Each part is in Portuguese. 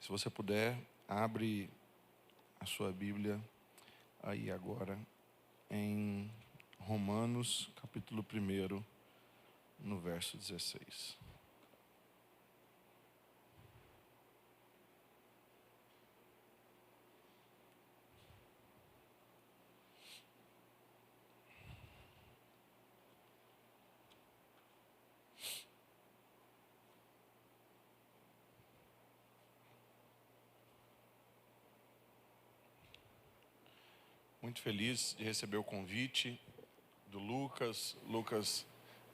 Se você puder, abre a sua Bíblia aí agora em Romanos, capítulo 1, no verso 16. Muito feliz de receber o convite do Lucas. Lucas,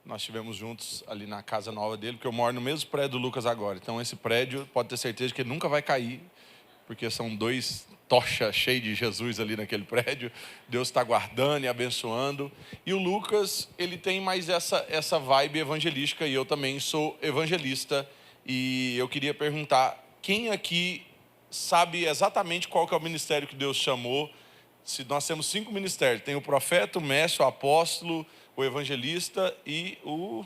nós estivemos juntos ali na casa nova dele, porque eu moro no mesmo prédio do Lucas agora. Então esse prédio, pode ter certeza que ele nunca vai cair, porque são dois tochas cheios de Jesus ali naquele prédio. Deus está guardando e abençoando. E o Lucas, ele tem mais essa vibe evangelística, e eu também sou evangelista. E eu queria perguntar, quem aqui sabe exatamente qual que é o ministério que Deus chamou? Se nós temos 5 ministérios, tem o profeta, o mestre, o apóstolo, o evangelista e o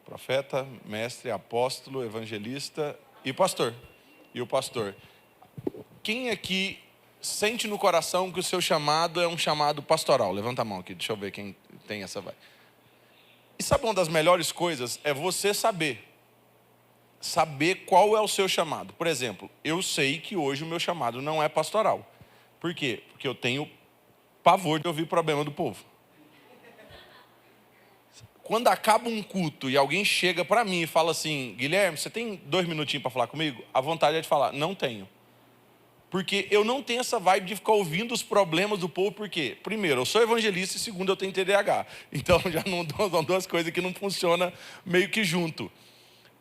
profeta, mestre, apóstolo, evangelista e pastor. E o pastor. Quem aqui sente no coração que o seu chamado é um chamado pastoral? Levanta a mão aqui, deixa eu ver quem tem essa vai. E sabe, uma das melhores coisas é você saber qual é o seu chamado. Por exemplo, eu sei que hoje o meu chamado não é pastoral. Por quê? Porque eu tenho pavor de ouvir problema do povo. Quando acaba um culto e alguém chega para mim e fala assim: Guilherme, você tem 2 minutinhos para falar comigo? A vontade é de falar: não tenho. Porque eu não tenho essa vibe de ficar ouvindo os problemas do povo. Por quê? Primeiro, eu sou evangelista, e segundo, eu tenho TDAH. Então já não são duas coisas que não funcionam meio que junto.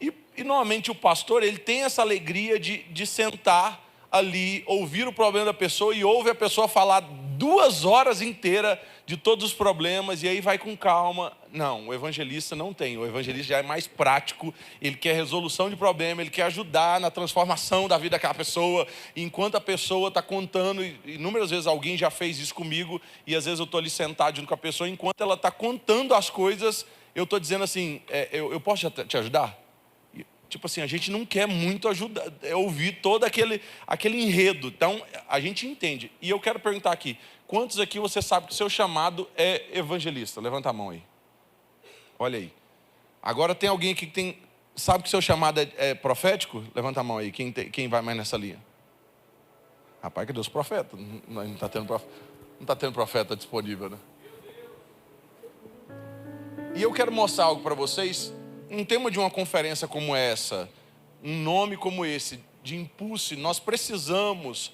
E normalmente o pastor, ele tem essa alegria de sentar ali, ouvir o problema da pessoa, e ouve a pessoa falar 2 horas inteiras de todos os problemas, e aí vai com calma. Não, o evangelista não tem. O evangelista já é mais prático, ele quer resolução de problema, ele quer ajudar na transformação da vida daquela pessoa. E enquanto a pessoa está contando, e inúmeras vezes alguém já fez isso comigo, e às vezes eu estou ali sentado junto com a pessoa, enquanto ela está contando as coisas, eu estou dizendo assim: eu posso te ajudar? Tipo assim, a gente não quer muito ajudar, ouvir todo aquele enredo. Então, a gente entende. E eu quero perguntar aqui, quantos aqui você sabe que o seu chamado é evangelista? Levanta a mão aí. Olha aí. Agora tem alguém aqui que sabe que o seu chamado é profético? Levanta a mão aí, quem vai mais nessa linha? Rapaz, que Deus profeta. Não está tendo profeta disponível, né? E eu quero mostrar algo para vocês. Um tema de uma conferência como essa, um nome como esse, de impulso, nós precisamos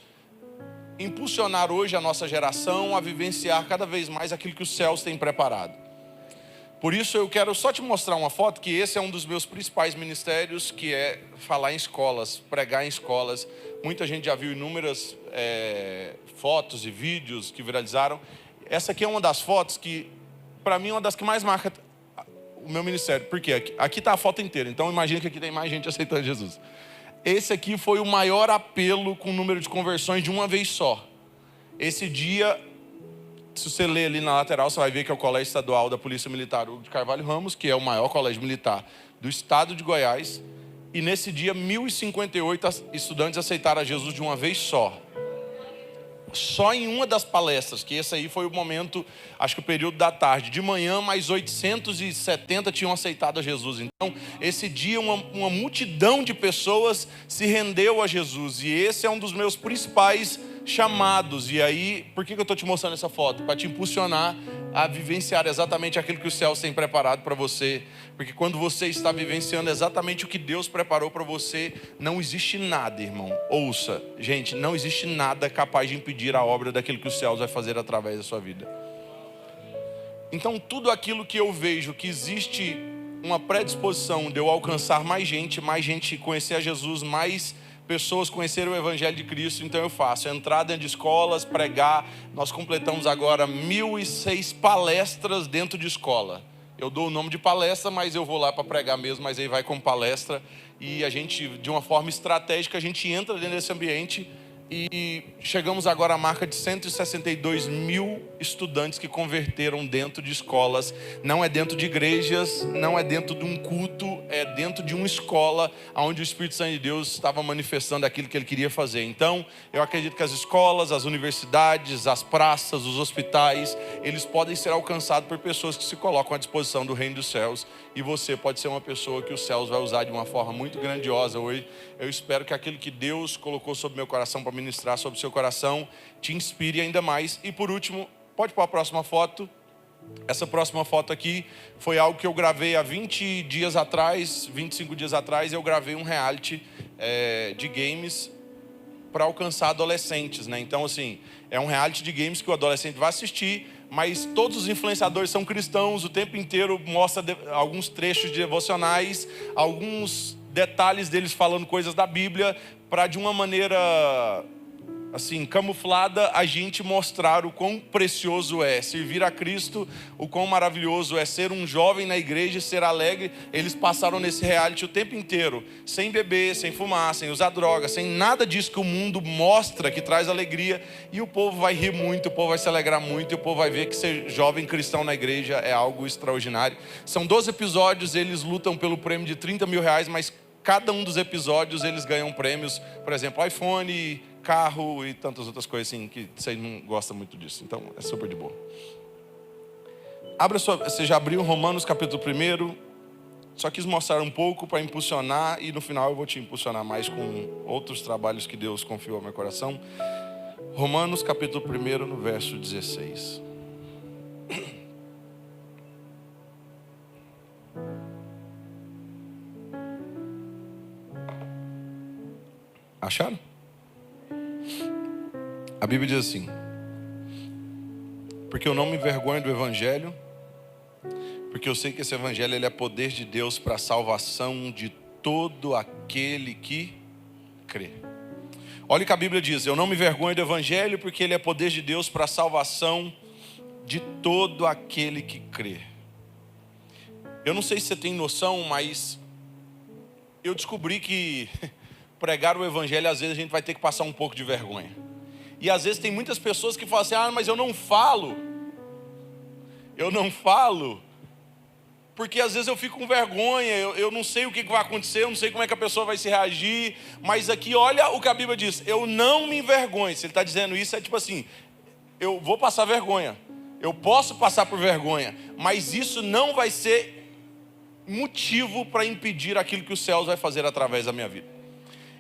impulsionar hoje a nossa geração a vivenciar cada vez mais aquilo que os céus têm preparado. Por isso eu quero só te mostrar uma foto, que esse é um dos meus principais ministérios, que é falar em escolas, pregar em escolas. Muita gente já viu inúmeras fotos e vídeos que viralizaram. Essa aqui é uma das fotos que, para mim, é uma das que mais marca o meu ministério. Por quê? Aqui está a foto inteira, então imagina que aqui tem mais gente aceitando Jesus. Esse aqui foi o maior apelo com o número de conversões de uma vez só. Esse dia, se você ler ali na lateral, você vai ver que é o Colégio Estadual da Polícia Militar Hugo de Carvalho Ramos, que é o maior colégio militar do estado de Goiás. E nesse dia, 1.058 estudantes aceitaram a Jesus de uma vez só. Só em uma das palestras, que esse aí foi o momento, acho que o período da tarde. De manhã, mais 870 tinham aceitado a Jesus. Então, esse dia, uma multidão de pessoas se rendeu a Jesus. E esse é um dos meus principais chamados. E aí, por que eu estou te mostrando essa foto? Para te impulsionar a vivenciar exatamente aquilo que os céus têm preparado para você. Porque quando você está vivenciando exatamente o que Deus preparou para você, não existe nada, irmão. Ouça, gente, não existe nada capaz de impedir a obra daquilo que os céus vai fazer através da sua vida. Então, tudo aquilo que eu vejo que existe uma predisposição de eu alcançar mais gente conhecer a Jesus, mais pessoas conhecerem o Evangelho de Cristo, então eu faço entrar dentro de escolas, pregar. Nós completamos agora 1.006 palestras dentro de escola. Eu dou o nome de palestra, mas eu vou lá para pregar mesmo, mas aí vai como palestra. E a gente, de uma forma estratégica, a gente entra dentro desse ambiente E chegamos agora à marca de 162 mil estudantes que converteram dentro de escolas. Não é dentro de igrejas, não é dentro de um culto, é dentro de uma escola onde o Espírito Santo de Deus estava manifestando aquilo que ele queria fazer. Então, eu acredito que as escolas, as universidades, as praças, os hospitais, eles podem ser alcançados por pessoas que se colocam à disposição do reino dos céus. E você pode ser uma pessoa que os céus vai usar de uma forma muito grandiosa hoje. Eu espero que aquilo que Deus colocou sobre meu coração para ministrar sobre o seu coração te inspire ainda mais. E por último, pode pôr a próxima foto. Essa próxima foto aqui foi algo que eu gravei há 20 dias atrás, 25 dias atrás. Eu gravei um reality de games para alcançar adolescentes, né? Então, assim, é um reality de games que o adolescente vai assistir, mas todos os influenciadores são cristãos, o tempo inteiro mostra alguns trechos de devocionais, alguns detalhes deles falando coisas da Bíblia, para de uma maneira assim, camuflada, a gente mostrar o quão precioso é servir a Cristo, o quão maravilhoso é ser um jovem na igreja e ser alegre. Eles passaram nesse reality o tempo inteiro, sem beber, sem fumar, sem usar droga, sem nada disso que o mundo mostra que traz alegria. E o povo vai rir muito, o povo vai se alegrar muito, e o povo vai ver que ser jovem cristão na igreja é algo extraordinário. São 12 episódios, eles lutam pelo prêmio de 30 mil reais, mas cada um dos episódios eles ganham prêmios, por exemplo, iPhone, carro e tantas outras coisas assim, que você não gosta muito disso. Então, é super de boa. Você já abriu Romanos capítulo 1. Só quis mostrar um pouco para impulsionar, e no final eu vou te impulsionar mais com outros trabalhos que Deus confiou ao meu coração. Romanos capítulo 1, no verso 16. Acharam? A Bíblia diz assim: porque eu não me envergonho do Evangelho, porque eu sei que esse Evangelho ele é poder de Deus para a salvação de todo aquele que crê. Olha o que a Bíblia diz: eu não me envergonho do Evangelho, porque ele é poder de Deus para a salvação de todo aquele que crê. Eu não sei se você tem noção, mas eu descobri que pregar o Evangelho, às vezes a gente vai ter que passar um pouco de vergonha. E às vezes tem muitas pessoas que falam assim: mas eu não falo. Porque às vezes eu fico com vergonha, eu não sei o que vai acontecer, eu não sei como é que a pessoa vai se reagir. Mas aqui olha o que a Bíblia diz: eu não me envergonho. Se ele está dizendo isso, é tipo assim, eu vou passar vergonha, eu posso passar por vergonha, mas isso não vai ser motivo para impedir aquilo que os céus vai fazer através da minha vida.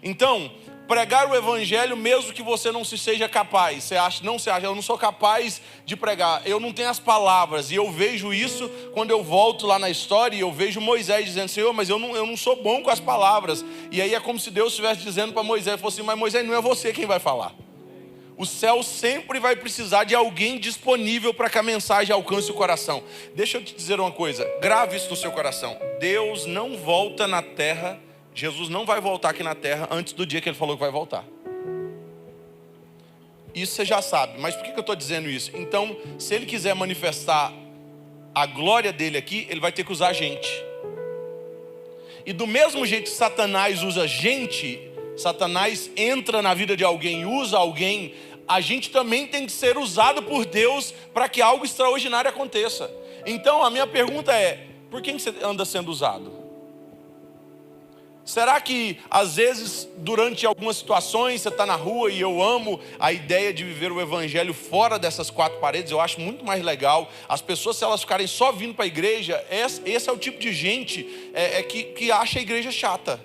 Então, pregar o Evangelho, mesmo que você não se seja capaz. Você acha, eu não sou capaz de pregar, eu não tenho as palavras. E eu vejo isso quando eu volto lá na história, e eu vejo Moisés dizendo: Senhor, mas eu não sou bom com as palavras. E aí é como se Deus estivesse dizendo para Moisés, falou assim: mas Moisés, não é você quem vai falar. O céu sempre vai precisar de alguém disponível para que a mensagem alcance o coração. Deixa eu te dizer uma coisa, grave isso no seu coração: Deus não volta na terra, Jesus não vai voltar aqui na terra antes do dia que ele falou que vai voltar. Isso você já sabe, mas por que eu estou dizendo isso? Então, se ele quiser manifestar a glória dele aqui, ele vai ter que usar gente. E do mesmo jeito que Satanás usa gente, Satanás entra na vida de alguém e usa alguém, a gente também tem que ser usado por Deus para que algo extraordinário aconteça. Então a minha pergunta é: por quem você anda sendo usado? Será que às vezes durante algumas situações você está na rua, e eu amo a ideia de viver o Evangelho fora dessas quatro paredes, eu acho muito mais legal. As pessoas, se elas ficarem só vindo para a igreja, esse é o tipo de gente que acha a igreja chata.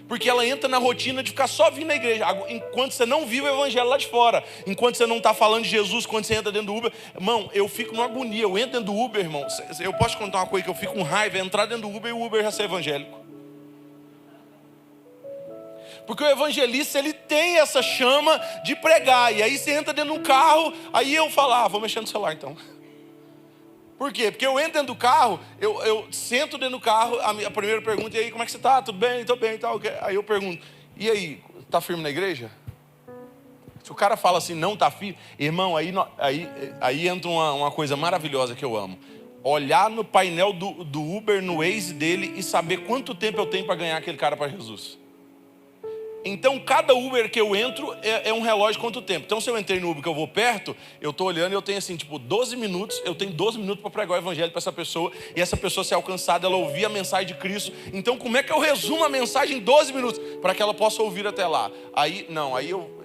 Porque ela entra na rotina de ficar só vindo na igreja, enquanto você não vive o Evangelho lá de fora, enquanto você não está falando de Jesus, quando você entra dentro do Uber. Irmão, eu fico numa agonia, eu entro dentro do Uber, irmão, eu posso te contar uma coisa que eu fico com raiva, é entrar dentro do Uber e o Uber já ser evangélico. Porque o evangelista, ele tem essa chama de pregar, e aí você entra dentro de um carro, aí eu falo: vou mexer no celular então. Por quê? Porque eu entro dentro do carro, eu sento dentro do carro, a primeira pergunta: e aí, como é que você está? Tudo bem? Estou bem e tal. Aí eu pergunto: e aí, está firme na igreja? Se o cara fala assim, não está firme, irmão, aí entra uma coisa maravilhosa que eu amo: olhar no painel do Uber, no Waze dele, e saber quanto tempo eu tenho para ganhar aquele cara para Jesus. Então, cada Uber que eu entro é um relógio quanto tempo. Então, se eu entrei no Uber que eu vou perto, eu estou olhando e eu tenho assim, 12 minutos, eu tenho 12 minutos para pregar o evangelho para essa pessoa, e essa pessoa ser alcançada, ela ouvir a mensagem de Cristo. Então, como é que eu resumo a mensagem em 12 minutos? Para que ela possa ouvir até lá.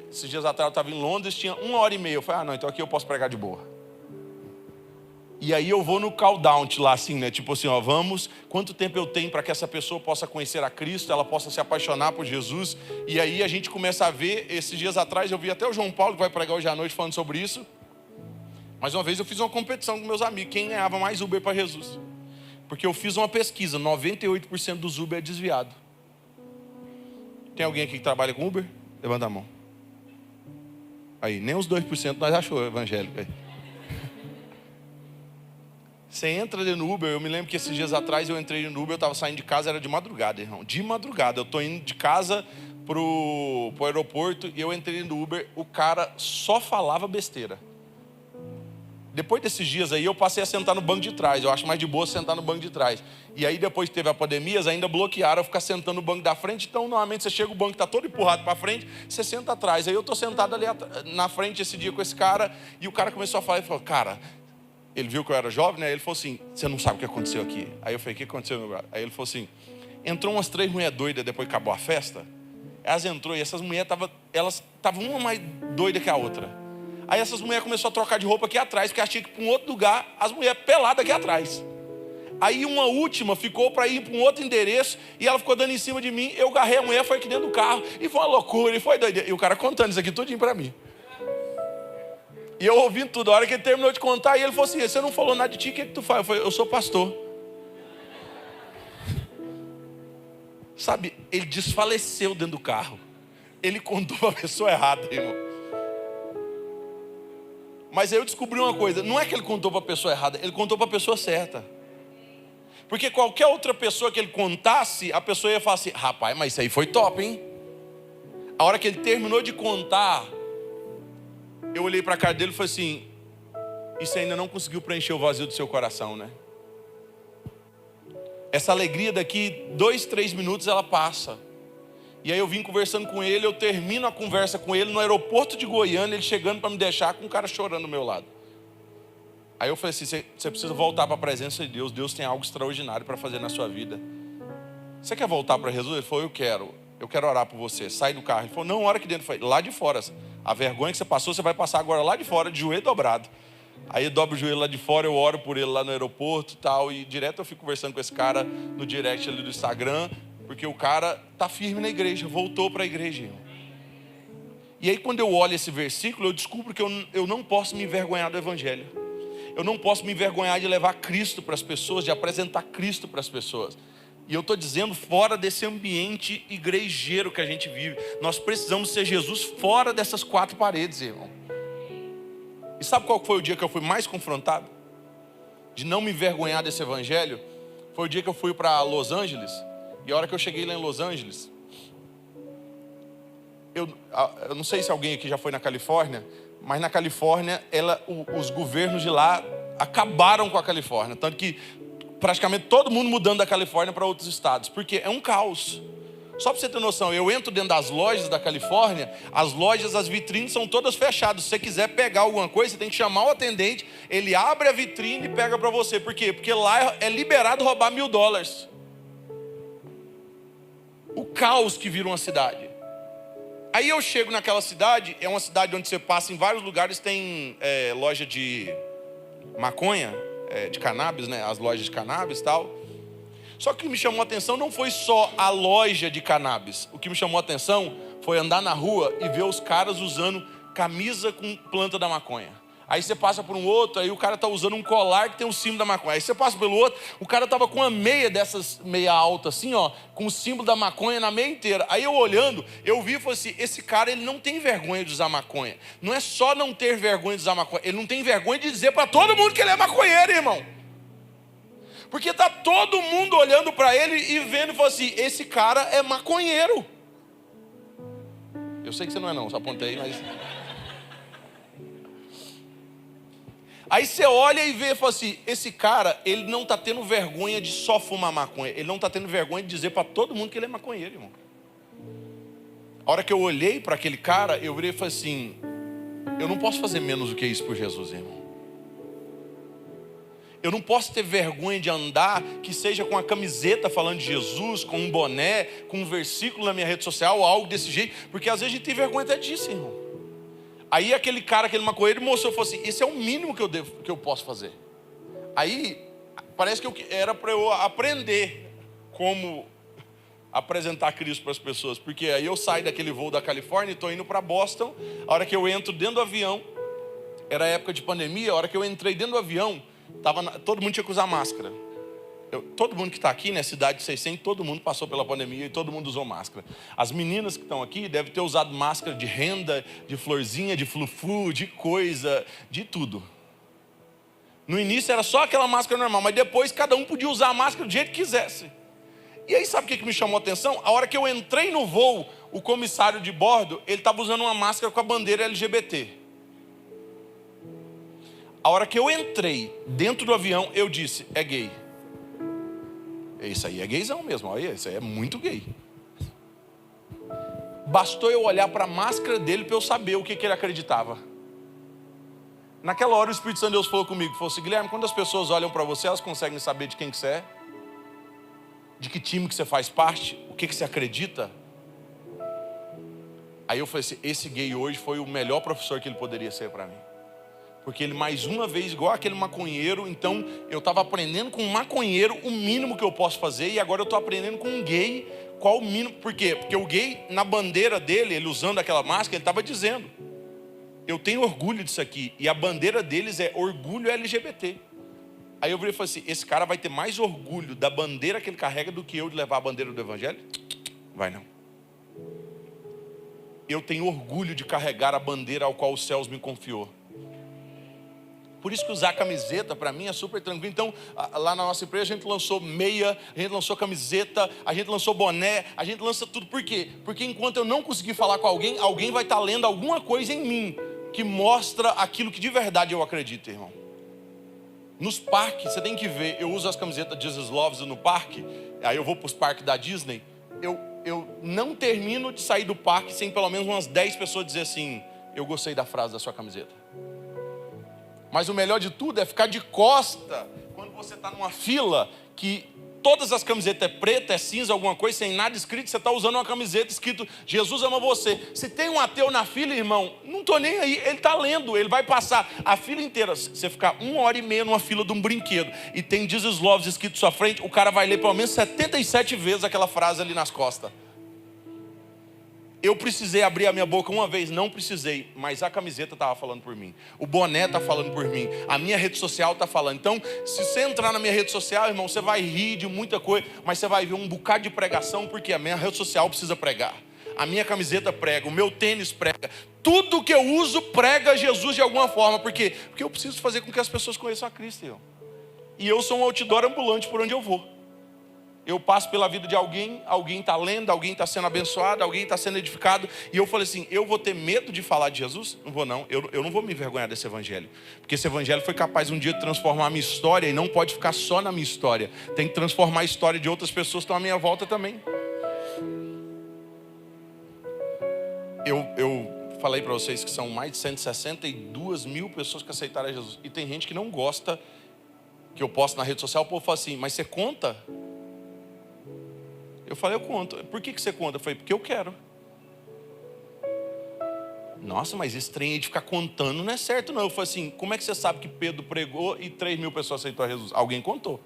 Esses dias atrás eu estava em Londres, tinha 1h30. Eu falei, não, então aqui eu posso pregar de boa. E aí eu vou no countdown lá assim, né? Tipo assim, vamos, quanto tempo eu tenho para que essa pessoa possa conhecer a Cristo, ela possa se apaixonar por Jesus. E aí a gente começa a ver, esses dias atrás eu vi até o João Paulo, que vai pregar hoje à noite falando sobre isso. Mais uma vez eu fiz uma competição com meus amigos, quem ganhava mais Uber para Jesus. Porque eu fiz uma pesquisa, 98% dos Uber é desviado. Tem alguém aqui que trabalha com Uber? Levanta a mão. Aí, nem os 2% nós achou evangélico aí. Você entra no Uber, eu me lembro que esses dias atrás eu entrei no Uber, eu estava saindo de casa, era de madrugada, irmão. De madrugada, eu estou indo de casa pro aeroporto e eu entrei no Uber, o cara só falava besteira. Depois desses dias aí, eu passei a sentar no banco de trás. Eu acho mais de boa sentar no banco de trás. E aí, depois que teve a pandemia, ainda bloquearam eu ficar sentando no banco da frente. Então, normalmente, você chega, o banco está todo empurrado para frente, você senta atrás. Aí eu estou sentado ali na frente esse dia com esse cara, e o cara começou a falar, ele falou, cara... Ele viu que eu era jovem, né? Ele falou assim, você não sabe o que aconteceu aqui. Aí eu falei, o que aconteceu, meu brother? Aí ele falou assim, entrou umas 3 mulheres doidas depois que acabou a festa. Elas entrou e essas mulheres estavam uma mais doida que a outra. Aí essas mulheres começaram a trocar de roupa aqui atrás, porque elas tinham que ir para um outro lugar, as mulheres peladas aqui atrás. Aí uma última ficou para ir para um outro endereço, e ela ficou dando em cima de mim, eu agarrei a mulher, foi aqui dentro do carro, e foi uma loucura, e foi doido. E o cara contando isso aqui tudinho para mim. E eu ouvindo tudo, a hora que ele terminou de contar, e ele falou assim, você não falou nada de ti, o que tu faz? Eu falei, eu sou pastor. Sabe, ele desfaleceu dentro do carro. Ele contou para a pessoa errada, irmão. Mas aí eu descobri uma coisa, não é que ele contou para a pessoa errada, ele contou para a pessoa certa. Porque qualquer outra pessoa que ele contasse, a pessoa ia falar assim, rapaz, mas isso aí foi top, hein? A hora que ele terminou de contar, eu olhei para a cara dele e falei assim, isso ainda não conseguiu preencher o vazio do seu coração, né? Essa alegria daqui 2, 3 minutos ela passa. E aí eu vim conversando com ele, eu termino a conversa com ele no aeroporto de Goiânia, ele chegando para me deixar com um cara chorando do meu lado. Aí eu falei assim, você precisa voltar para a presença de Deus, Deus tem algo extraordinário para fazer na sua vida. Você quer voltar para Jesus? Ele falou, eu quero orar por você. Sai do carro. Ele falou, não, ora aqui dentro. Eu falei, lá de fora. A vergonha que você passou, você vai passar agora lá de fora, de joelho dobrado. Aí eu dobro o joelho lá de fora, eu oro por ele lá no aeroporto e tal. E direto eu fico conversando com esse cara no direct ali do Instagram, porque o cara tá firme na igreja, voltou para a igreja. Irmão. E aí quando eu olho esse versículo, eu descubro que eu não posso me envergonhar do evangelho. Eu não posso me envergonhar de levar Cristo para as pessoas, de apresentar Cristo para as pessoas. E eu estou dizendo fora desse ambiente igrejeiro que a gente vive. Nós precisamos ser Jesus fora dessas 4 paredes, irmão. E sabe qual foi o dia que eu fui mais confrontado? De não me envergonhar desse evangelho? Foi o dia que eu fui para Los Angeles. E a hora que eu cheguei lá em Los Angeles, eu não sei se alguém aqui já foi na Califórnia, mas na Califórnia, os governos de lá acabaram com a Califórnia. Tanto que praticamente todo mundo mudando da Califórnia para outros estados. Porque é um caos. Só para você ter noção, eu entro dentro das lojas da Califórnia, as lojas, as vitrines são todas fechadas. Se você quiser pegar alguma coisa, você tem que chamar o atendente, ele abre a vitrine e pega para você. Por quê? Porque lá é liberado roubar $1.000. O caos que vira uma cidade. Aí eu chego naquela cidade, é uma cidade onde você passa em vários lugares, tem loja de maconha, de cannabis, né? As lojas de cannabis e tal. Só que o que me chamou a atenção não foi só a loja de cannabis. O que me chamou a atenção foi andar na rua e ver os caras usando camisa com planta da maconha. Aí você passa por um outro, aí o cara está usando um colar que tem o símbolo da maconha. Aí você passa pelo outro, o cara estava com uma meia dessas, meia alta assim, ó, com o símbolo da maconha na meia inteira. Aí eu olhando, eu vi e falei assim, esse cara ele não tem vergonha de usar maconha. Não é só não ter vergonha de usar maconha, ele não tem vergonha de dizer para todo mundo que ele é maconheiro, irmão. Porque está todo mundo olhando para ele e vendo e falando assim, esse cara é maconheiro. Eu sei que você não é não, só apontei, mas... Aí você olha e vê e fala assim, esse cara, ele não está tendo vergonha de só fumar maconha. Ele não está tendo vergonha de dizer para todo mundo que ele é maconheiro, irmão. A hora que eu olhei para aquele cara, eu virei e falei assim: eu não posso fazer menos do que isso por Jesus, irmão. Eu não posso ter vergonha de andar, que seja com a camiseta falando de Jesus, com um boné, com um versículo na minha rede social, ou algo desse jeito, porque às vezes a gente tem vergonha até disso, irmão. Aí aquele cara, aquele maconheiro, mostrou e falou assim: esse é o mínimo que eu posso fazer. Aí parece que era para eu aprender como apresentar Cristo para as pessoas, porque aí eu saio daquele voo da Califórnia e estou indo para Boston. A hora que eu entro dentro do avião, era época de pandemia, a hora que eu entrei dentro do avião, todo mundo tinha que usar máscara. Todo mundo que está aqui, né, cidade de 600, todo mundo passou pela pandemia e todo mundo usou máscara. As meninas que estão aqui devem ter usado máscara de renda, de florzinha, de flu-flu, de coisa, de tudo. No início era só aquela máscara normal, mas depois cada um podia usar a máscara do jeito que quisesse. E aí sabe o que me chamou a atenção? A hora que eu entrei no voo, o comissário de bordo, ele estava usando uma máscara com a bandeira LGBT. A hora que eu entrei dentro do avião, eu disse: é gay. Isso aí é gaysão mesmo, olha, isso aí é muito gay. Bastou eu olhar para a máscara dele para eu saber o que ele acreditava. Naquela hora o Espírito Santo de Deus falou comigo, falou assim: Guilherme, quando as pessoas olham para você, elas conseguem saber de quem que você é? De que time que você faz parte? O que você acredita? Aí eu falei assim: esse gay hoje foi o melhor professor que ele poderia ser para mim. Porque ele mais uma vez, igual aquele maconheiro, então eu estava aprendendo com um maconheiro o mínimo que eu posso fazer, e agora eu estou aprendendo com um gay qual o mínimo. Por quê? Porque o gay, na bandeira dele, ele usando aquela máscara, ele estava dizendo: eu tenho orgulho disso aqui, e a bandeira deles é orgulho LGBT. Aí eu virei e falei assim: esse cara vai ter mais orgulho da bandeira que ele carrega do que eu de levar a bandeira do evangelho? Vai não. Eu tenho orgulho de carregar a bandeira ao qual os céus me confiou. Por isso que usar camiseta para mim é super tranquilo. Então, lá na nossa empresa a gente lançou meia, a gente lançou camiseta, a gente lançou boné, a gente lança tudo. Por quê? Porque enquanto eu não conseguir falar com alguém, alguém vai estar lendo alguma coisa em mim que mostra aquilo que de verdade eu acredito, irmão. Nos parques, você tem que ver, eu uso as camisetas Jesus Loves no parque, aí eu vou para os parques da Disney, eu não termino de sair do parque sem pelo menos umas 10 pessoas dizer assim: eu gostei da frase da sua camiseta. Mas o melhor de tudo é ficar de costa quando você está numa fila que todas as camisetas é preta, é cinza, alguma coisa, sem nada escrito. Você está usando uma camiseta escrito Jesus ama você. Se tem um ateu na fila, irmão, não estou nem aí, ele está lendo, ele vai passar a fila inteira. Se você ficar 1h30 numa fila de um brinquedo e tem Jesus Loves escrito à sua frente, o cara vai ler pelo menos 77 vezes aquela frase ali nas costas. Eu precisei abrir a minha boca uma vez, não precisei, mas a camiseta estava falando por mim, o boné está falando por mim, a minha rede social está falando. Então, se você entrar na minha rede social, irmão, você vai rir de muita coisa, mas você vai ver um bocado de pregação, porque a minha rede social precisa pregar, a minha camiseta prega, o meu tênis prega, tudo que eu uso prega Jesus de alguma forma. Por quê? Porque eu preciso fazer com que as pessoas conheçam a Cristo, irmão. E eu sou um outdoor ambulante por onde eu vou. Eu passo pela vida de alguém está lendo, alguém está sendo abençoado, alguém está sendo edificado. E eu falei assim: eu vou ter medo de falar de Jesus? Não vou não, eu não vou me envergonhar desse evangelho. Porque esse evangelho foi capaz um dia de transformar a minha história, e não pode ficar só na minha história. Tem que transformar a história de outras pessoas que estão à minha volta também. Eu falei para vocês que são mais de 162 mil pessoas que aceitaram Jesus. E tem gente que não gosta que eu posto na rede social. O povo fala assim: mas você conta? Eu falei: eu conto. Por que você conta? Eu falei: porque eu quero. Nossa, mas esse trem aí de ficar contando não é certo não. Eu falei assim: como é que você sabe que Pedro pregou e 3 mil pessoas aceitaram Jesus? Alguém contou.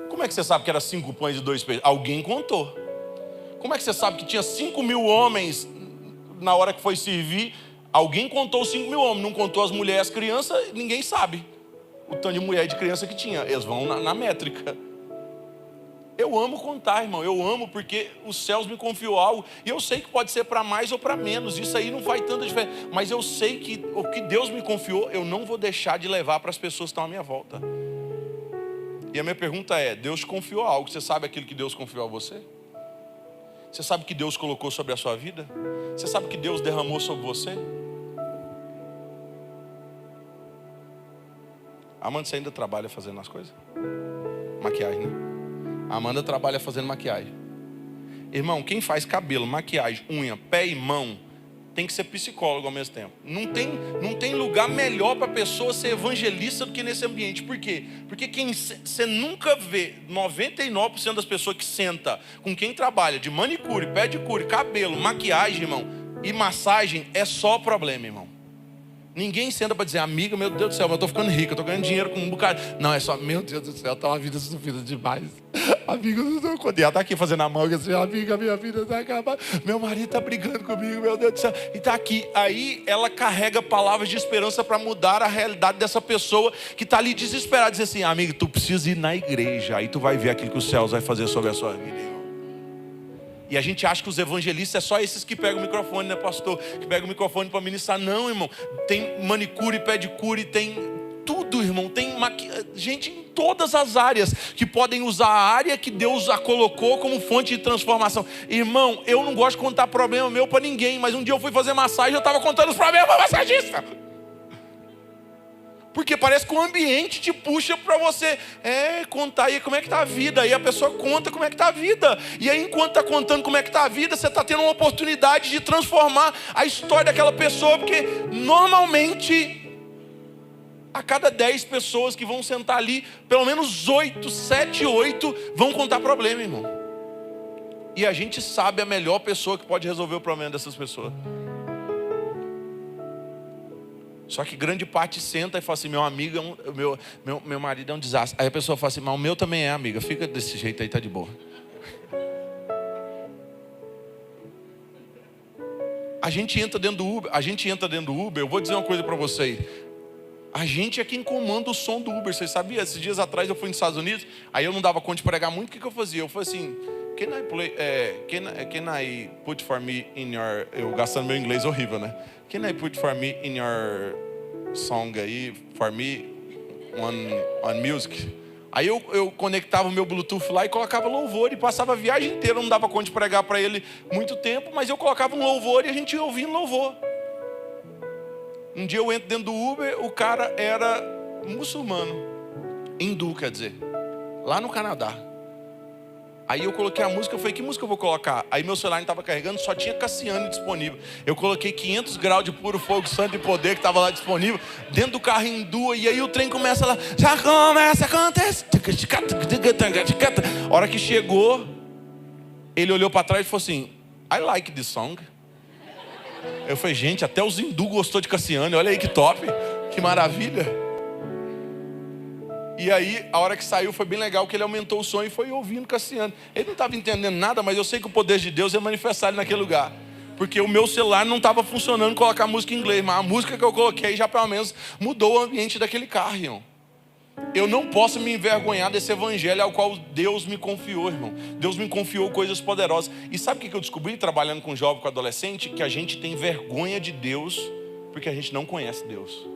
Como é que você sabe que era 5 pães e 2 peixes? Alguém contou. Como é que você sabe que tinha 5 mil homens na hora que foi servir? Alguém contou os 5 mil homens. Não contou as mulheres, as crianças, ninguém sabe o tanto de mulher e de criança que tinha. Eles vão na métrica. Eu amo contar, irmão, eu amo, porque os céus me confiou algo, e eu sei que pode ser para mais ou para menos, isso aí não faz tanta diferença, mas eu sei que o que Deus me confiou, eu não vou deixar de levar para as pessoas que estão à minha volta. E a minha pergunta é: Deus te confiou algo, você sabe aquilo que Deus confiou a você? Você sabe que Deus colocou sobre a sua vida? Você sabe que Deus derramou sobre você? Amanda, você ainda trabalha fazendo as coisas? Maquiagem, né? A Amanda trabalha fazendo maquiagem. Irmão, quem faz cabelo, maquiagem, unha, pé e mão, tem que ser psicólogo ao mesmo tempo. Não tem lugar melhor para a pessoa ser evangelista do que nesse ambiente. Por quê? Porque você nunca vê 99% das pessoas que senta com quem trabalha de manicure, pedicure, cabelo, maquiagem, irmão, e massagem, é só problema, irmão. Ninguém senta para dizer, amiga, meu Deus do céu, eu estou ficando rico, eu estou ganhando dinheiro com um bocado. Não, é só, meu Deus do céu, tá uma vida sofrida demais. Amiga, quando ela está aqui fazendo a manga, assim, amiga, minha vida está acabando. Meu marido está brigando comigo, meu Deus do céu. E está aqui. Aí ela carrega palavras de esperança para mudar a realidade dessa pessoa que está ali desesperada. Diz assim, amiga, tu precisa ir na igreja. Aí tu vai ver aquilo que os céus vai fazer sobre a sua vida. E a gente acha que os evangelistas é só esses que pegam o microfone, né, pastor? Que pegam o microfone para ministrar. Não, irmão. Tem manicure, pedicure, tem tudo, irmão. Tem gente em todas as áreas que podem usar a área que Deus a colocou como fonte de transformação. Irmão, eu não gosto de contar problema meu para ninguém, mas um dia eu fui fazer massagem e eu estava contando os problemas para massagista. Porque parece que o ambiente te puxa para você contar aí como é que está a vida. Aí a pessoa conta como é que está a vida. E aí enquanto está contando como é que está a vida, você está tendo uma oportunidade de transformar a história daquela pessoa. Porque normalmente, a cada 10 pessoas que vão sentar ali, pelo menos 8, 7, 8 vão contar problema, irmão. E a gente sabe a melhor pessoa que pode resolver o problema dessas pessoas. Só que grande parte senta e fala assim, meu amigo, meu marido é um desastre. Aí a pessoa fala assim, mas o meu também é, amiga. Fica desse jeito aí, tá de boa. A gente entra dentro do Uber, eu vou dizer uma coisa para vocês. A gente é quem comanda o som do Uber. Vocês sabiam? Esses dias atrás eu fui nos Estados Unidos, aí eu não dava conta de pregar muito, o que eu fazia? Eu falei assim, can I put for me in your... Eu gastando meu inglês horrível, né? Can I put for me in your song aí, for me, on music? Aí eu conectava o meu Bluetooth lá e colocava louvor e passava a viagem inteira. Eu não dava conta de pregar para ele muito tempo, mas eu colocava um louvor e a gente ia ouvindo louvor. Um dia eu entro dentro do Uber, o cara era muçulmano, hindu, quer dizer, lá no Canadá. Aí eu coloquei a música, eu falei, que música eu vou colocar? Aí meu celular não estava carregando, só tinha Cassiane disponível. Eu coloquei 500 graus de puro fogo, santo e poder, que estava lá disponível, dentro do carro hindu, e aí o trem começa lá, já começa a acontecer. A hora que chegou, ele olhou para trás e falou assim, I like this song. Eu falei, gente, até os hindu gostou de Cassiane, olha aí que top, que maravilha. E aí, a hora que saiu foi bem legal, que ele aumentou o som e foi ouvindo Cassiano. Ele não estava entendendo nada, mas eu sei que o poder de Deus é manifestado naquele lugar. Porque o meu celular não estava funcionando colocar música em inglês, mas a música que eu coloquei já pelo menos mudou o ambiente daquele carro, irmão. Eu não posso me envergonhar desse evangelho ao qual Deus me confiou, irmão. Deus me confiou coisas poderosas. E sabe o que eu descobri trabalhando com jovem, com adolescente? Que a gente tem vergonha de Deus porque a gente não conhece Deus.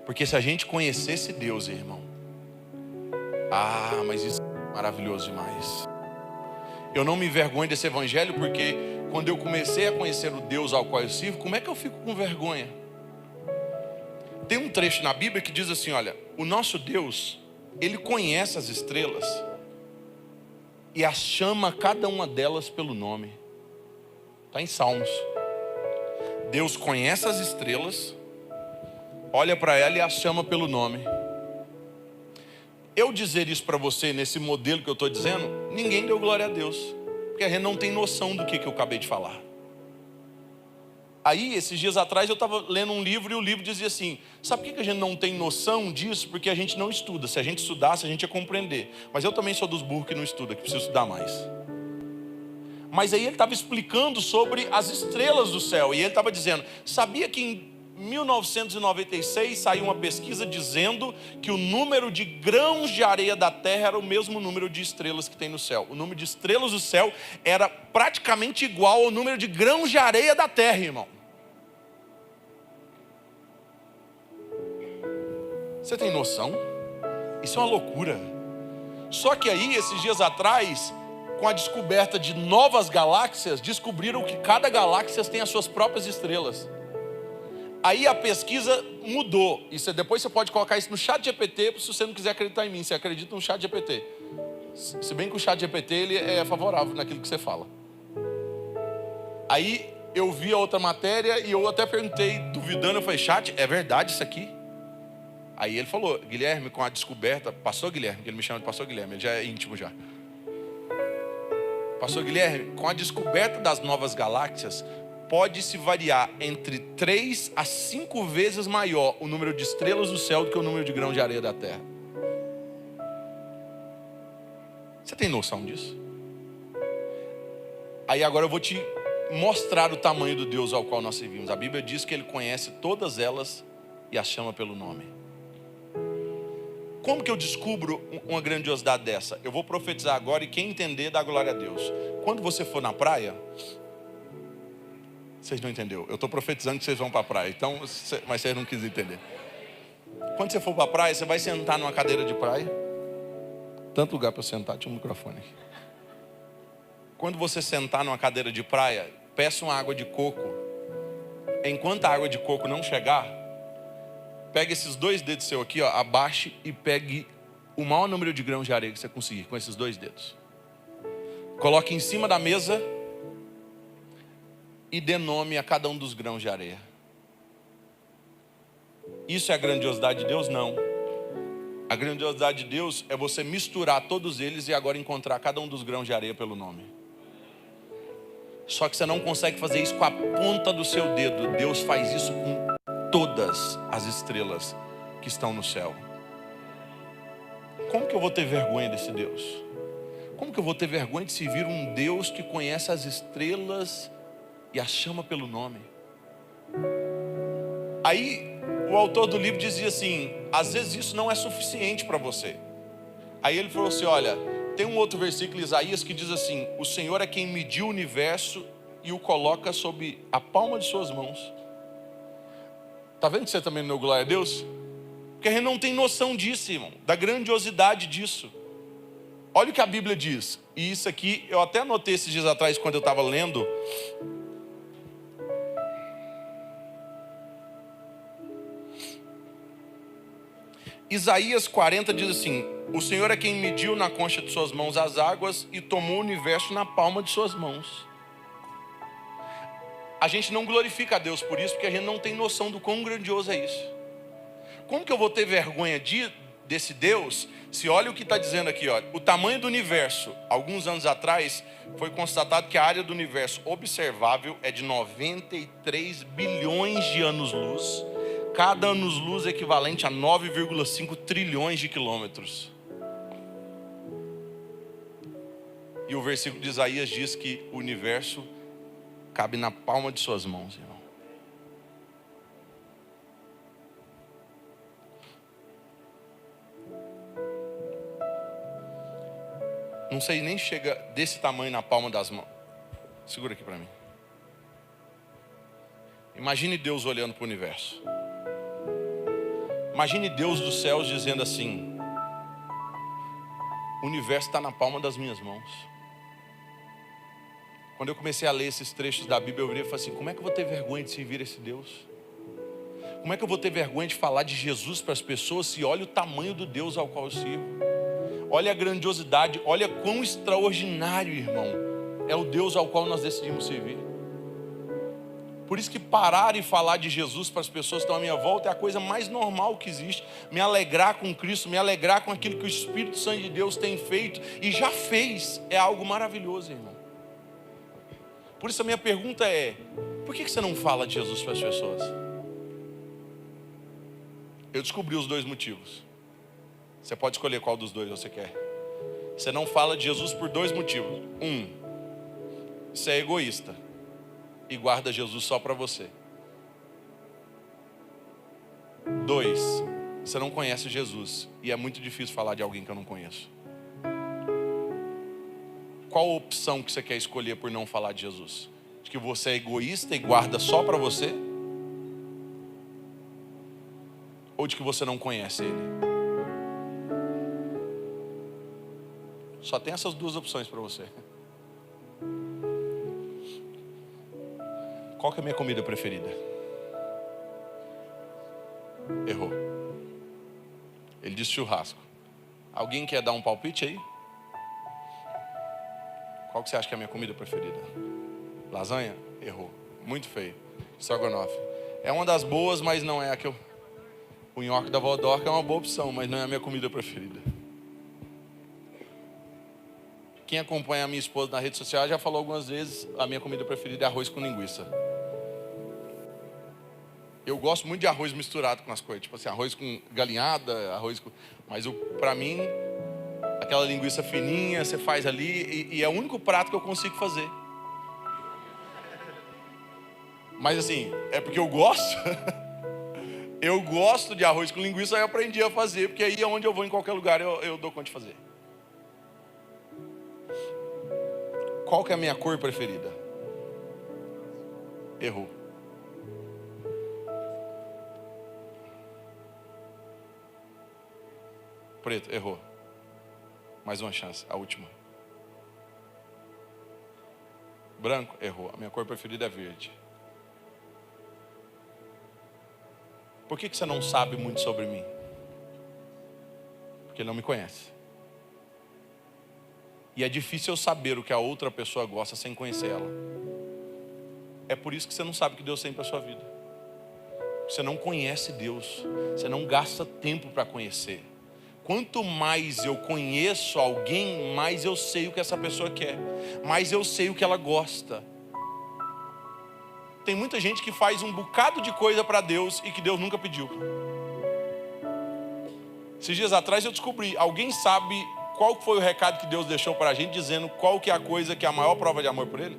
Porque se a gente conhecesse Deus, irmão, mas isso é maravilhoso demais. Eu não me envergonho desse evangelho porque quando eu comecei a conhecer o Deus ao qual eu sirvo, como é que eu fico com vergonha? Tem um trecho na Bíblia que diz assim, olha, o nosso Deus, Ele conhece as estrelas e as chama cada uma delas pelo nome. Está em Salmos. Deus conhece as estrelas, olha para ela e a chama pelo nome. Eu dizer isso para você nesse modelo que eu estou dizendo, ninguém deu glória a Deus, porque a gente não tem noção do que eu acabei de falar. Aí, esses dias atrás, eu estava lendo um livro e o livro dizia assim, sabe por que a gente não tem noção disso? Porque a gente não estuda. Se a gente estudasse, a gente ia compreender. Mas eu também sou dos burros que não estuda, que precisa estudar mais. Mas aí ele estava explicando sobre as estrelas do céu. E ele estava dizendo, sabia que em 1996 saiu uma pesquisa dizendo que o número de grãos de areia da terra era o mesmo número de estrelas que tem no céu. O número de estrelas do céu era praticamente igual ao número de grãos de areia da terra, irmão. Você tem noção? Isso é uma loucura. Só que aí, esses dias atrás, com a descoberta de novas galáxias, descobriram que cada galáxia tem as suas próprias estrelas. Aí a pesquisa mudou. Depois você pode colocar isso no chat GPT, se você não quiser acreditar em mim. Você acredita no chat GPT. Se bem que o ChatGPT ele é favorável naquilo que você fala. Aí eu vi a outra matéria e eu até perguntei, duvidando, eu falei, Chat, é verdade isso aqui? Aí ele falou, Guilherme, com a descoberta, Pastor Guilherme, que ele me chama de Pastor Guilherme, ele já é íntimo já. Pastor Guilherme, com a descoberta das novas galáxias, pode-se variar entre 3 a 5 vezes maior o número de estrelas do céu do que o número de grãos de areia da terra. Você tem noção disso? Aí agora eu vou te mostrar o tamanho do Deus ao qual nós servimos. A Bíblia diz que Ele conhece todas elas e as chama pelo nome. Como que eu descubro uma grandiosidade dessa? Eu vou profetizar agora e quem entender dá glória a Deus. Quando você for na praia, vocês não entenderam. Eu estou profetizando que vocês vão para a praia, então, mas vocês não quis entender. Quando você for para a praia, você vai sentar numa cadeira de praia. Tanto lugar para sentar, tinha um microfone aqui. Quando você sentar numa cadeira de praia, peça uma água de coco. Enquanto a água de coco não chegar, pegue esses 2 dedos seus aqui, ó, abaixe e pegue o maior número de grãos de areia que você conseguir com esses 2 dedos. Coloque em cima da mesa e dê nome a cada um dos grãos de areia. Isso é a grandiosidade de Deus? Não. A grandiosidade de Deus é você misturar todos eles e agora encontrar cada um dos grãos de areia pelo nome. Só que você não consegue fazer isso com a ponta do seu dedo. Deus faz isso com todas as estrelas que estão no céu. Como que eu vou ter vergonha desse Deus? Como que eu vou ter vergonha de servir um Deus que conhece as estrelas e as chama pelo nome? Aí o autor do livro dizia assim, às vezes isso não é suficiente para você. Aí ele falou assim, olha, tem um outro versículo em Isaías que diz assim, o Senhor é quem mediu o universo e o coloca sob a palma de suas mãos. Está vendo que você também não deu glória a Deus? Porque a gente não tem noção disso, irmão, da grandiosidade disso. Olha o que a Bíblia diz. E isso aqui, eu até anotei esses dias atrás quando eu estava lendo. Isaías 40 diz assim, o Senhor é quem mediu na concha de suas mãos as águas e tomou o universo na palma de suas mãos. A gente não glorifica a Deus por isso, porque a gente não tem noção do quão grandioso é isso. Como que eu vou ter vergonha desse Deus, se olha o que está dizendo aqui, ó, o tamanho do universo, alguns anos atrás, foi constatado que a área do universo observável é de 93 bilhões de anos-luz, cada anos-luz é equivalente a 9,5 trilhões de quilômetros. E o versículo de Isaías diz que o universo cabe na palma de suas mãos, irmão. Não sei nem chega desse tamanho na palma das mãos. Segura aqui para mim. Imagine Deus olhando para o universo. Imagine Deus dos céus dizendo assim, o universo está na palma das minhas mãos. Quando eu comecei a ler esses trechos da Bíblia, eu virei e falei assim, como é que eu vou ter vergonha de servir esse Deus? Como é que eu vou ter vergonha de falar de Jesus para as pessoas se olha o tamanho do Deus ao qual eu sirvo? Olha a grandiosidade, olha quão extraordinário, irmão, é o Deus ao qual nós decidimos servir. Por isso que parar e falar de Jesus para as pessoas que estão à minha volta é a coisa mais normal que existe. Me alegrar com Cristo, me alegrar com aquilo que o Espírito Santo de Deus tem feito e já fez, é algo maravilhoso, irmão. Por isso a minha pergunta é, por que você não fala de Jesus para as pessoas? Eu descobri os 2 motivos. Você pode escolher qual dos 2 você quer. Você não fala de Jesus por 2 motivos. 1, você é egoísta e guarda Jesus só para você. 2, você não conhece Jesus e é muito difícil falar de alguém que eu não conheço. Qual a opção que você quer escolher por não falar de Jesus? De que você é egoísta e guarda só para você? Ou de que você não conhece Ele? Só tem essas 2 opções para você. Qual que é a minha comida preferida? Errou. Ele disse churrasco. Alguém quer dar um palpite aí? Qual que você acha que é a minha comida preferida? Lasanha? Errou. Muito feio. Estrogonofe. É uma das boas, mas não é a que eu... O nhoque da Valdorca é uma boa opção, mas não é a minha comida preferida. Quem acompanha a minha esposa na rede social já falou algumas vezes, a minha comida preferida é arroz com linguiça. Eu gosto muito de arroz misturado com as coisas, tipo assim, arroz com galinhada, arroz com... Mas pra mim, aquela linguiça fininha, você faz ali, e é o único prato que eu consigo fazer. Mas assim, é porque eu gosto. Eu gosto de arroz com linguiça, aí eu aprendi a fazer, porque aí é onde eu vou, em qualquer lugar, eu dou conta de fazer. Qual que é a minha cor preferida? Errou. Preto, errou. Mais uma chance, a última. Branco, errou. A minha cor preferida é verde. Por que você não sabe muito sobre mim? Porque não me conhece. E é difícil eu saber o que a outra pessoa gosta sem conhecer ela. É por isso que você não sabe o que Deus tem para a sua vida. Você não conhece Deus. Você não gasta tempo para conhecer. Quanto mais eu conheço alguém, mais eu sei o que essa pessoa quer. Mais eu sei o que ela gosta. Tem muita gente que faz um bocado de coisa para Deus e que Deus nunca pediu. Esses dias atrás eu descobri, alguém sabe qual foi o recado que Deus deixou para a gente, dizendo qual que é a coisa que é a maior prova de amor por Ele?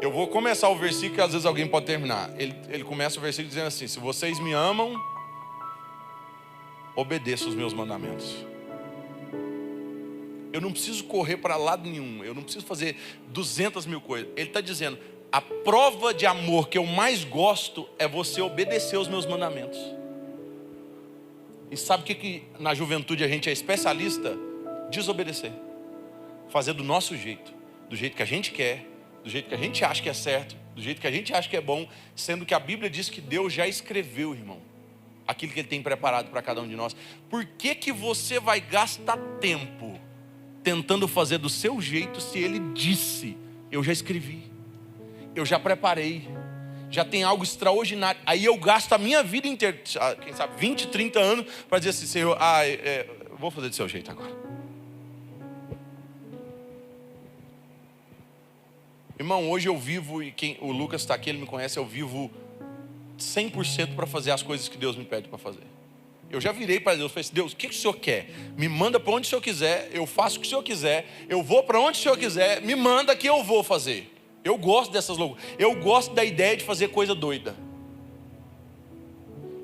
Eu vou começar o versículo, que às vezes alguém pode terminar. Ele começa o versículo dizendo assim: se vocês me amam, obedeçam os meus mandamentos. Eu não preciso correr para lado nenhum. Eu não preciso fazer 200 mil coisas. Ele está dizendo, a prova de amor que eu mais gosto é você obedecer os meus mandamentos. E sabe o que na juventude a gente é especialista? Desobedecer. Fazer do nosso jeito. Do jeito que a gente quer. Do jeito que a gente acha que é certo. Do jeito que a gente acha que é bom. Sendo que a Bíblia diz que Deus já escreveu, irmão, aquilo que Ele tem preparado para cada um de nós. Por que você vai gastar tempo tentando fazer do seu jeito, se Ele disse, eu já escrevi, eu já preparei, já tem algo extraordinário? Aí eu gasto a minha vida inteira, quem sabe 20, 30 anos, para dizer assim, Senhor, eu vou fazer do seu jeito agora. Irmão, hoje eu vivo, e o Lucas está aqui, ele me conhece, eu vivo 100% para fazer as coisas que Deus me pede para fazer. Eu já virei para Deus e falei assim, Deus, o que o Senhor quer? Me manda para onde o Senhor quiser, eu faço o que o Senhor quiser, eu vou para onde o Senhor quiser, me manda que eu vou fazer. Eu gosto dessas loucuras, eu gosto da ideia de fazer coisa doida.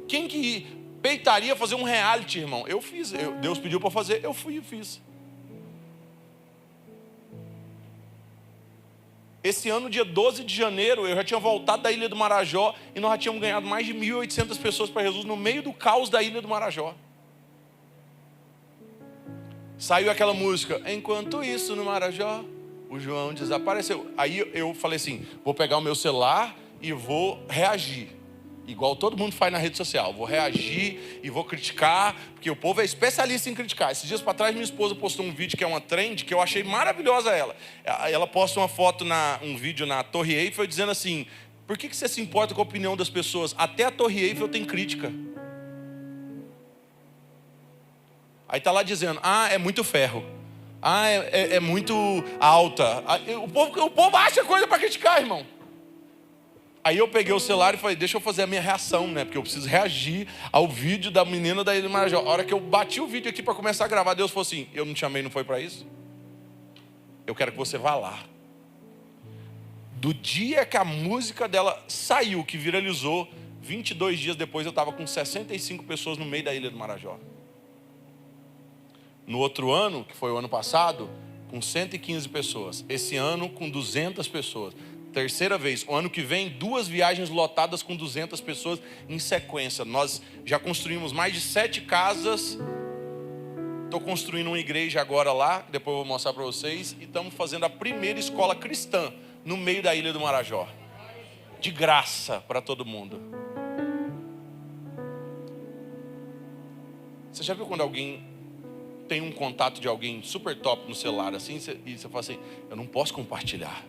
Quem que peitaria fazer um reality, irmão? Eu fiz, Deus pediu para fazer, eu fui e fiz. Esse ano, dia 12 de janeiro, eu já tinha voltado da Ilha do Marajó e nós já tínhamos ganhado mais de 1.800 pessoas para Jesus no meio do caos da Ilha do Marajó. Saiu aquela música, enquanto isso no Marajó, o João desapareceu. Aí eu falei assim, vou pegar o meu celular e vou reagir. Igual todo mundo faz na rede social. Vou reagir e vou criticar, porque o povo é especialista em criticar. Esses dias para trás, minha esposa postou um vídeo que é uma trend, que eu achei maravilhosa ela. Ela posta uma foto, um vídeo na Torre Eiffel, dizendo assim, por que você se importa com a opinião das pessoas? Até a Torre Eiffel tem crítica. Aí está lá dizendo, é muito ferro. É muito alta. O povo acha coisa para criticar, irmão. Aí eu peguei o celular e falei, deixa eu fazer a minha reação, né? Porque eu preciso reagir ao vídeo da menina da Ilha do Marajó. A hora que eu bati o vídeo aqui para começar a gravar, Deus falou assim, eu não te chamei, não foi para isso? Eu quero que você vá lá. Do dia que a música dela saiu, que viralizou, 22 dias depois eu estava com 65 pessoas no meio da Ilha do Marajó. No outro ano, que foi o ano passado, com 115 pessoas. Esse ano, com 200 pessoas. Terceira vez, o ano que vem, 2 viagens lotadas com 200 pessoas em sequência. Nós já construímos mais de 7 casas. Estou construindo uma igreja agora lá, depois eu vou mostrar para vocês. E estamos fazendo a primeira escola cristã no meio da Ilha do Marajó. De graça para todo mundo. Você já viu quando alguém tem um contato de alguém super top no celular assim, e você fala assim, eu não posso compartilhar.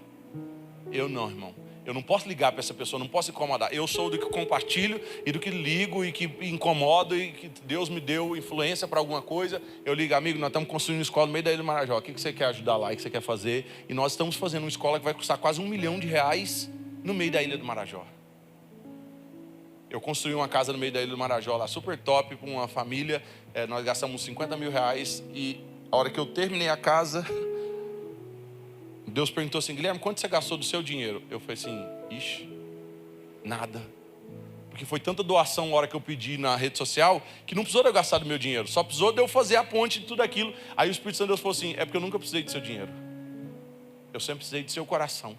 Eu não, irmão. Eu não posso ligar para essa pessoa, não posso incomodar. Eu sou do que compartilho e do que ligo e que incomodo e que Deus me deu influência para alguma coisa. Eu ligo, amigo, nós estamos construindo uma escola no meio da Ilha do Marajó. O que você quer ajudar lá? O que você quer fazer? E nós estamos fazendo uma escola que vai custar quase R$1 milhão no meio da Ilha do Marajó. Eu construí uma casa no meio da Ilha do Marajó lá, super top, para uma família. Nós gastamos R$50 mil e a hora que eu terminei a casa, Deus perguntou assim, Guilherme, quanto você gastou do seu dinheiro? Eu falei assim, ixi, nada. Porque foi tanta doação na hora que eu pedi na rede social, que não precisou de eu gastar do meu dinheiro, só precisou de eu fazer a ponte de tudo aquilo. Aí o Espírito Santo de Deus falou assim, é porque eu nunca precisei do seu dinheiro. Eu sempre precisei do seu coração.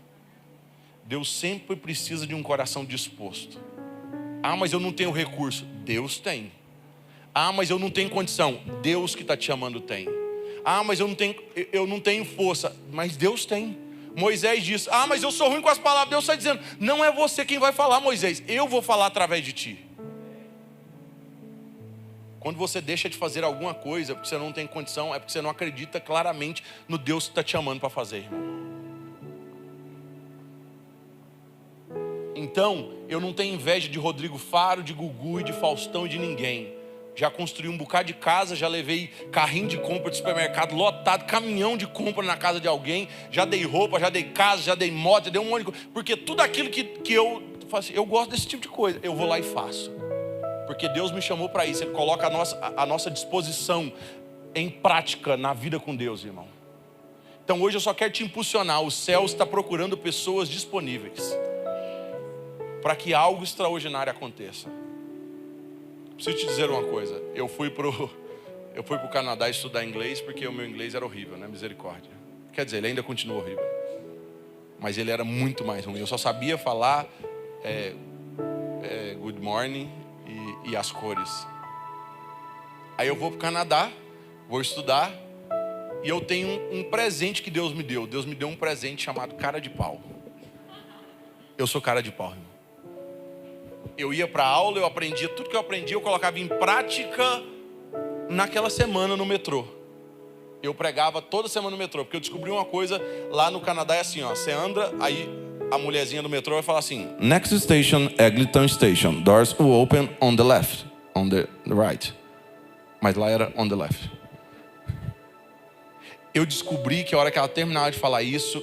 Deus sempre precisa de um coração disposto. Ah, mas eu não tenho recurso. Deus tem. Ah, mas eu não tenho condição. Deus que está te chamando tem. Ah, mas eu não tenho força. Mas Deus tem. Moisés diz, ah, mas eu sou ruim com as palavras. Deus está dizendo, não é você quem vai falar, Moisés. Eu vou falar através de ti. Quando você deixa de fazer alguma coisa porque você não tem condição, é porque você não acredita claramente no Deus que está te chamando para fazer, irmão. Então, eu não tenho inveja de Rodrigo Faro, de Gugu e de Faustão e de ninguém. Já construí um bocado de casa, já levei carrinho de compra de supermercado lotado, caminhão de compra na casa de alguém, já dei roupa, já dei casa, já dei moto, já dei um monte de coisa. Porque tudo aquilo que eu faço, eu gosto desse tipo de coisa, eu vou lá e faço. Porque Deus me chamou para isso, Ele coloca a nossa disposição em prática na vida com Deus, irmão. Então hoje eu só quero te impulsionar, o céu está procurando pessoas disponíveis para que algo extraordinário aconteça. Preciso te dizer uma coisa, eu fui pro Canadá estudar inglês porque o meu inglês era horrível, né? Misericórdia. Quer dizer, ele ainda continua horrível, mas ele era muito mais ruim. Eu só sabia falar good morning e as cores. Aí eu vou pro Canadá, vou estudar, e eu tenho um presente que Deus me deu. Deus me deu um presente chamado cara de pau. Eu sou cara de pau, irmão. Eu ia para a aula, eu aprendia tudo que eu aprendia, eu colocava em prática naquela semana no metrô. Eu pregava toda semana no metrô, porque eu descobri uma coisa lá no Canadá, é assim, ó, você anda, aí a mulherzinha do metrô vai falar assim, next station, Eglinton Station, doors will open on the left, on the right. Mas lá era on the left. Eu descobri que a hora que ela terminava de falar isso,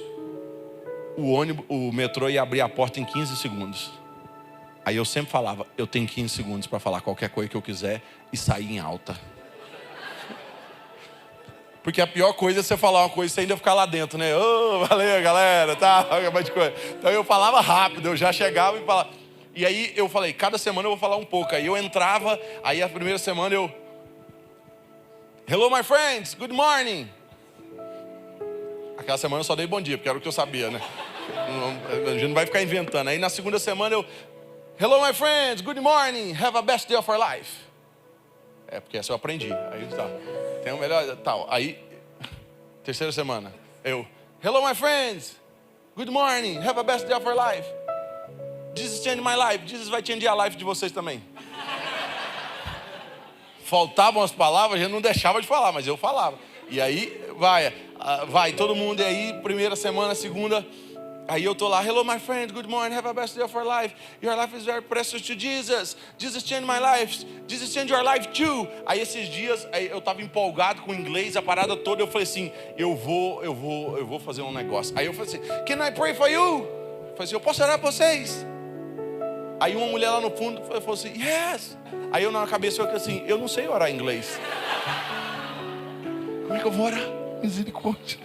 o metrô ia abrir a porta em 15 segundos. Aí eu sempre falava, eu tenho 15 segundos para falar qualquer coisa que eu quiser e sair em alta. Porque a pior coisa é você falar uma coisa e você ainda ficar lá dentro, né? Ô, valeu, galera, tá? Então eu falava rápido, eu já chegava e falava. E aí eu falei, cada semana eu vou falar um pouco. Aí eu entrava, aí a primeira semana eu... Hello, my friends, good morning. Aquela semana eu só dei bom dia, porque era o que eu sabia, né? A gente não vai ficar inventando. Aí na segunda semana eu... Hello, my friends, good morning, have a best day of our life. Porque essa eu aprendi. Aí tá. Tem o melhor, tal. Aí, terceira semana, eu... Hello, my friends, good morning, have a best day of our life. Jesus changed my life. Jesus vai change a life de vocês também. Faltavam as palavras, a gente não deixava de falar, mas eu falava. E aí, vai todo mundo. E aí, primeira semana, segunda... Aí eu tô lá, hello my friend, good morning, have a best day of our life. Your life is very precious to Jesus. Jesus changed my life. Jesus changed your life too. Aí esses dias, eu tava empolgado com o inglês, a parada toda, eu falei assim, eu vou fazer um negócio. Aí eu falei assim, can I pray for you? Eu falei assim, eu posso orar por vocês? Aí uma mulher lá no fundo falou assim, yes. Aí eu na cabeça eu falei assim, eu não sei orar em inglês. Como é que eu vou orar? Misericórdia.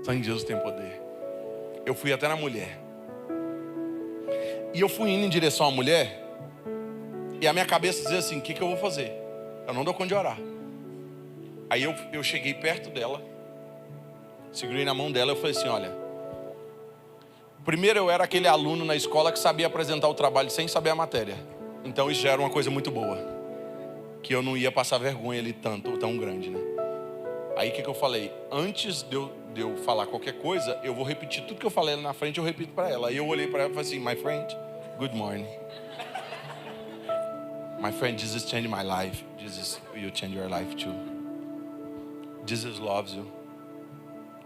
Só em Jesus tem poder. Eu fui até na mulher. E eu fui indo em direção à mulher. E a minha cabeça dizia assim, o que eu vou fazer? Eu não dou conta de orar. Aí eu cheguei perto dela. Segurei na mão dela e eu falei assim, olha. Primeiro eu era aquele aluno na escola que sabia apresentar o trabalho sem saber a matéria. Então isso já era uma coisa muito boa. Que eu não ia passar vergonha ali tão grande, né? Aí o que eu falei? Antes de eu falar qualquer coisa, eu vou repetir tudo que eu falei na frente, eu repito para ela. Aí eu olhei para ela e falei assim, my friend, good morning. My friend, Jesus changed my life. Jesus, you change your life too. Jesus loves you.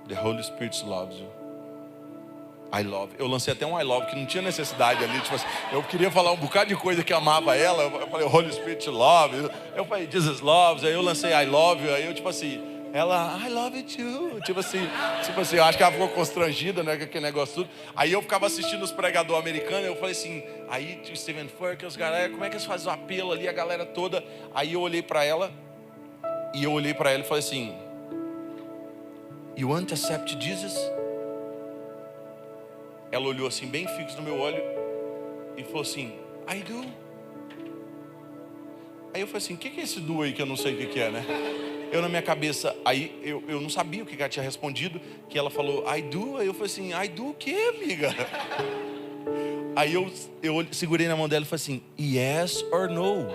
The Holy Spirit loves you. I love. Eu lancei até um I love que não tinha necessidade ali. Tipo assim, eu queria falar um bocado de coisa que amava ela. Eu falei, Holy Spirit loves. Eu falei, Jesus loves. Aí eu lancei I love you. Aí eu, tipo assim, ela, I love it too. Tipo assim, eu acho que ela ficou constrangida, né, com aquele negócio tudo. Aí eu ficava assistindo os pregadores americanos. Eu falei assim, aí o Stephen Furtick, os galera, como é que eles fazem o apelo ali, a galera toda. Aí eu olhei pra ela. E eu olhei pra ela e falei assim, you want to accept Jesus? Ela olhou assim, bem fixo no meu olho e falou assim, I do. Aí eu falei assim, o que é esse do aí que eu não sei o que é, né? Eu na minha cabeça, aí eu não sabia o que ela tinha respondido, que ela falou, I do. Aí eu falei assim, I do o quê, amiga? Aí eu segurei na mão dela e falei assim, yes or no?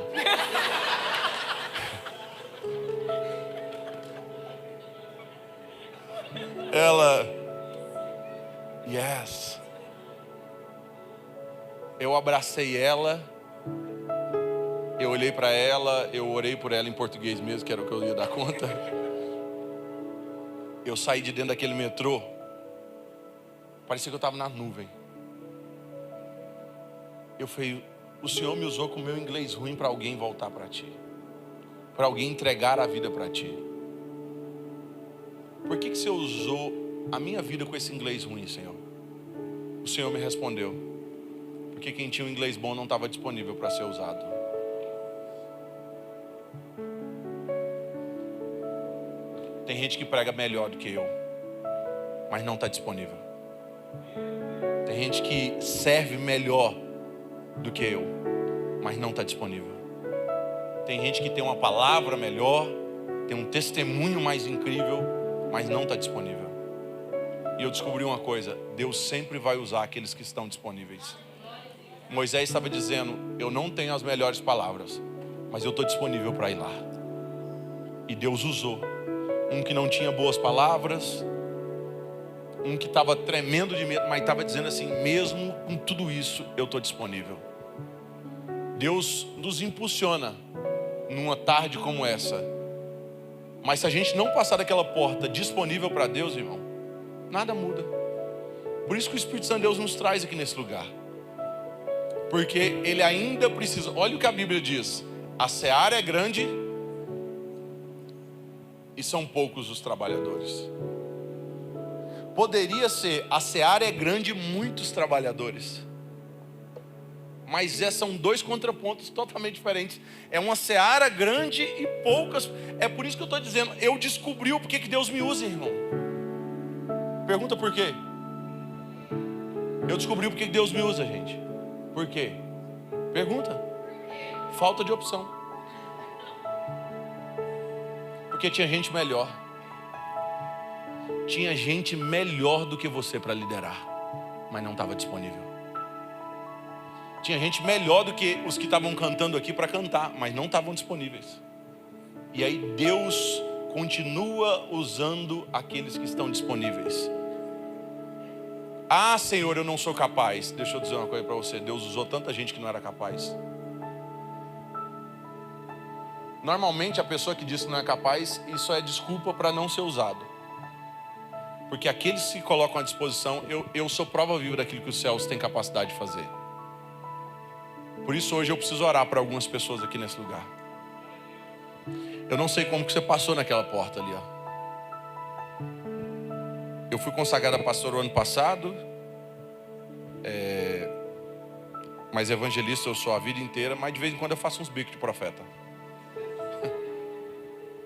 Ela, yes. Eu abracei ela, eu olhei para ela, eu orei por ela em português mesmo, que era o que eu ia dar conta. Eu saí de dentro daquele metrô, parecia que eu estava na nuvem. Eu falei, o Senhor me usou com o meu inglês ruim para alguém voltar para Ti, para alguém entregar a vida para Ti. Por que o Senhor usou a minha vida com esse inglês ruim, Senhor? O Senhor me respondeu, porque quem tinha um inglês bom não estava disponível para ser usado. Tem gente que prega melhor do que eu, mas não está disponível. Tem gente que serve melhor do que eu, mas não está disponível. Tem gente que tem uma palavra melhor, tem um testemunho mais incrível, mas não está disponível. E eu descobri uma coisa, Deus sempre vai usar aqueles que estão disponíveis. Moisés estava dizendo, eu não tenho as melhores palavras, mas eu estou disponível para ir lá. E Deus usou um que não tinha boas palavras, um que estava tremendo de medo, mas estava dizendo assim, mesmo com tudo isso, eu estou disponível. Deus nos impulsiona numa tarde como essa. Mas se a gente não passar daquela porta disponível para Deus, irmão, nada muda. Por isso que o Espírito Santo de Deus nos traz aqui nesse lugar. Porque Ele ainda precisa, olha o que a Bíblia diz, a seara é grande e são poucos os trabalhadores. Poderia ser, a seara é grande e muitos trabalhadores. Mas são dois contrapontos totalmente diferentes. É uma seara grande e poucas. É por isso que eu estou dizendo, eu descobri o porquê que Deus me usa, irmão. Pergunta por quê? Eu descobri o porquê que Deus me usa, gente. Por quê? Pergunta. Falta de opção. Porque tinha gente melhor. Tinha gente melhor do que você para liderar, mas não estava disponível. Tinha gente melhor do que os que estavam cantando aqui para cantar, mas não estavam disponíveis. E aí Deus continua usando aqueles que estão disponíveis. Ah, Senhor, eu não sou capaz. Deixa eu dizer uma coisa para você. Deus usou tanta gente que não era capaz. Normalmente a pessoa que diz que não é capaz, isso é desculpa para não ser usado. Porque aqueles que se colocam à disposição, eu sou prova viva daquilo que os céus têm capacidade de fazer. Por isso hoje eu preciso orar para algumas pessoas aqui nesse lugar. Eu não sei como que você passou naquela porta ali, ó. Eu fui consagrado a pastor o ano passado, mas evangelista eu sou a vida inteira, mas de vez em quando eu faço uns bicos de profeta.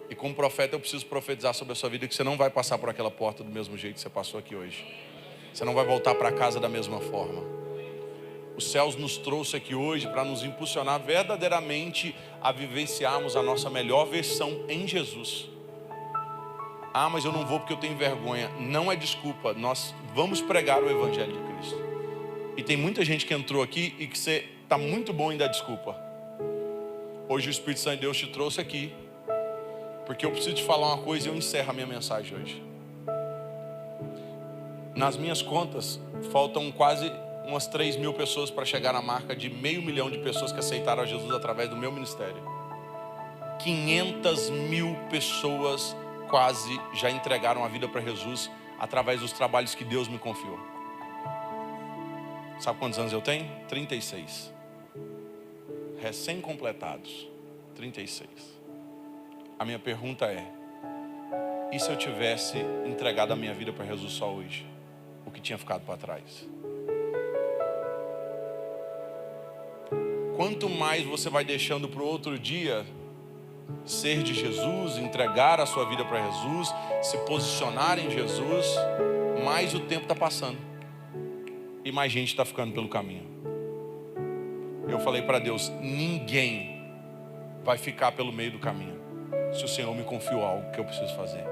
E como profeta eu preciso profetizar sobre a sua vida que você não vai passar por aquela porta do mesmo jeito que você passou aqui hoje. Você não vai voltar para casa da mesma forma. Os céus nos trouxe aqui hoje para nos impulsionar verdadeiramente a vivenciarmos a nossa melhor versão em Jesus. Ah, mas eu não vou porque eu tenho vergonha. Não é desculpa, nós vamos pregar o Evangelho de Cristo. E tem muita gente que entrou aqui e que você está muito bom em dar desculpa. Hoje o Espírito Santo de Deus te trouxe aqui, porque eu preciso te falar uma coisa e eu encerro a minha mensagem hoje. Nas minhas contas, faltam quase umas 3.000 pessoas para chegar na marca de 500 mil de pessoas que aceitaram a Jesus através do meu ministério. 500 mil pessoas quase já entregaram a vida para Jesus através dos trabalhos que Deus me confiou. Sabe quantos anos eu tenho? 36. Recém-completados. 36. A minha pergunta é: e se eu tivesse entregado a minha vida para Jesus só hoje? O que tinha ficado para trás? Quanto mais você vai deixando para o outro dia ser de Jesus, entregar a sua vida para Jesus, se posicionar em Jesus, mais o tempo está passando e mais gente está ficando pelo caminho. Eu falei para Deus: ninguém vai ficar pelo meio do caminho se o Senhor me confiou algo que eu preciso fazer.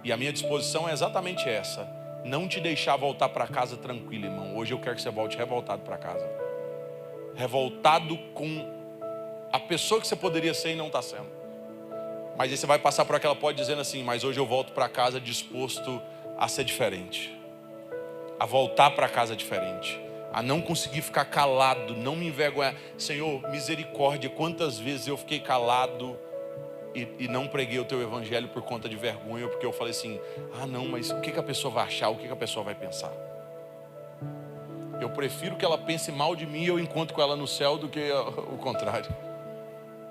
E a minha disposição é exatamente essa: não te deixar voltar para casa tranquilo, irmão. Hoje eu quero que você volte revoltado para casa, revoltado com a pessoa que você poderia ser e não está sendo. Mas aí você vai passar por aquela porta dizendo assim: mas hoje eu volto para casa disposto a ser diferente, a voltar para casa diferente, a não conseguir ficar calado, não me envergonhar. Senhor, misericórdia, quantas vezes eu fiquei calado e não preguei o teu evangelho por conta de vergonha, porque eu falei assim: ah não, mas o que a pessoa vai achar, o que a pessoa vai pensar? Eu prefiro que ela pense mal de mim e eu encontro com ela no céu do que o contrário.